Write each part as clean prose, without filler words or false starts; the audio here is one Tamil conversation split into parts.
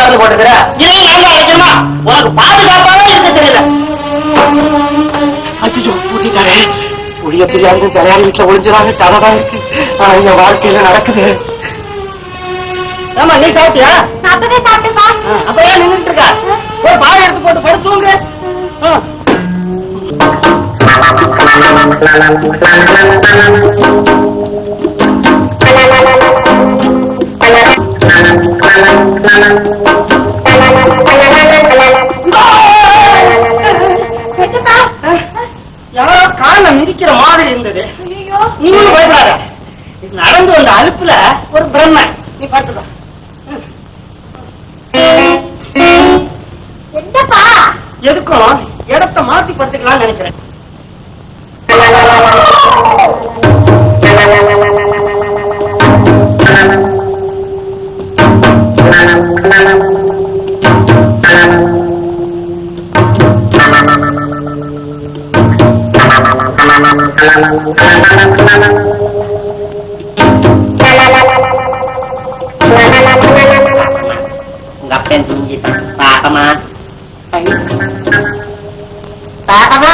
மருந்து போட்டுக்கிற இதே நல்லா அழைக்கணுமா? உனக்கு பாதுகாப்பாவே இருக்க தெரியல. ஐயோ கூட்டிட்டாரே, புளிய தெரியாத தலையாரி வீட்டுல ஒளிஞ்சிடாங்க கதைதான் இருக்கு. என் வாழ்க்கையில நடக்குது. ஆமா நீ சாப்பிட்டியா? அப்பவே சாப்பிட்டுப்பா. அப்ப ஏன் நின்றுட்டு இருக்கா? ஒரு பாடம் எடுத்து போட்டு படுத்துவங்க. யாரோ கால மிதிக்கிற மாதிரி இருந்தது. நீங்களும் பயப்படாத. நடந்து வந்த அலுப்புல ஒரு பிரம்மை. நீ படுத்துக்கோ. என்னப்பா? எதுக்கும் இடத்தை மாத்தி படுத்துக்கலாம்னு நினைக்கிறேன். உங்க அப்பன் செஞ்சுட்டான். பாப்பமா பாப்பமா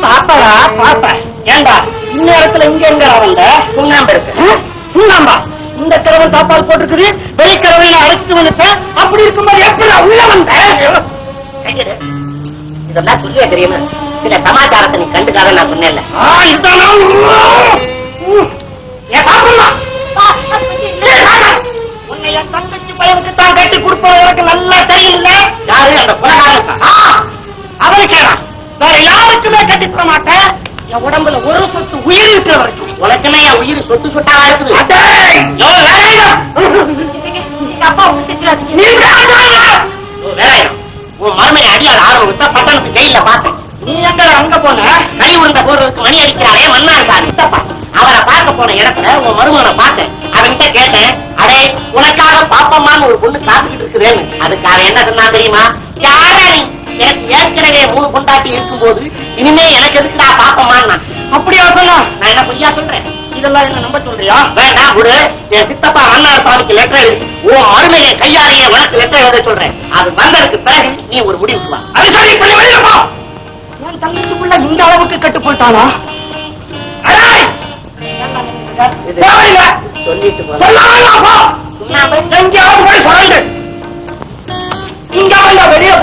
பாப்பா பாப்பா. ஏண்டா இந்நேரத்துல இங்க எங்க வந்த? சுண்ணாம்பு இருக்கு. சுண்ணாம்பா? இந்த கிழவன் தாப்பால் போட்டிருக்குது. வெளிக்கிழவையில அழைச்சிட்டு வந்துட்டேன். அப்படி இருக்கும்போது எப்படி உள்ள வந்த? இதெல்லாம் சொல்லியே தெரியுமா? சில சமாச்சாரத்தை நீ கண்டுக்காத நான் சொன்னேன்ல. உன்னை என் தங்கச்சி பையனுக்கு தான் கட்டி கொடுப்பது எனக்கு நல்லா தெரியல. யாரு அந்த புலகாரன்? அவனுக்கேடா, வேற யாருக்குமே கட்டி தர மாட்டேன். என் உடம்புல ஒரு சொட்டு உயிர் இருக்கிற வரைக்கும். உனக்குமே என் உயிர் சொட்டு சொட்டாக இருக்குது. அப்பா உங்க வேலையம் உன் மருமையை அடியால் ஆரம்பித்தா பட்டணத்து ஜெயில பார்த்தேன். நீ எங்க அங்க போன? கை உருண்ட போடுறதுக்கு மணி அடிக்கிறாரே மன்னார்காரி சித்தப்பா. அவரை பார்க்க போன இடத்துல உன் மருமகனை பார்த்தேன். அவன்கிட்ட கேட்டேன், அடே உனக்காக பாப்பம்மான்னு ஒரு பொண்ணு காத்துக்கிட்டு இருக்குதுன்னு. அதுக்காக என்ன சொன்னா தெரியுமா? யாரா நீ? எனக்கு ஏற்கனவே 3 பொண்டாட்டி இருக்கும் போது இனிமே எனக்கு எதுக்குடா பாப்பம்மான்னா. அப்படியா சொன்னா? நான் என்ன பொய்யா சொல்றேன்? இதெல்லாம் என்ன நம்ப சொல்றியா? வேண்டாம் குரு. என் சித்தப்பா மன்னார் சாமிக்கு லெட்டர் எழுதி உன் மருமையை கையாலேயே உனக்கு லெட்டர் எழுத சொல்றேன். அது வந்ததுக்கு பிறகு நீ ஒரு முடிவுக்கு வா. அது சரி, பண்ணி வெளியப்பா. உன் தங்கச்சிக்குள்ள இந்த அளவுக்கு கட்டு போட்டானா? சொல்லிட்டு போய் வெளியே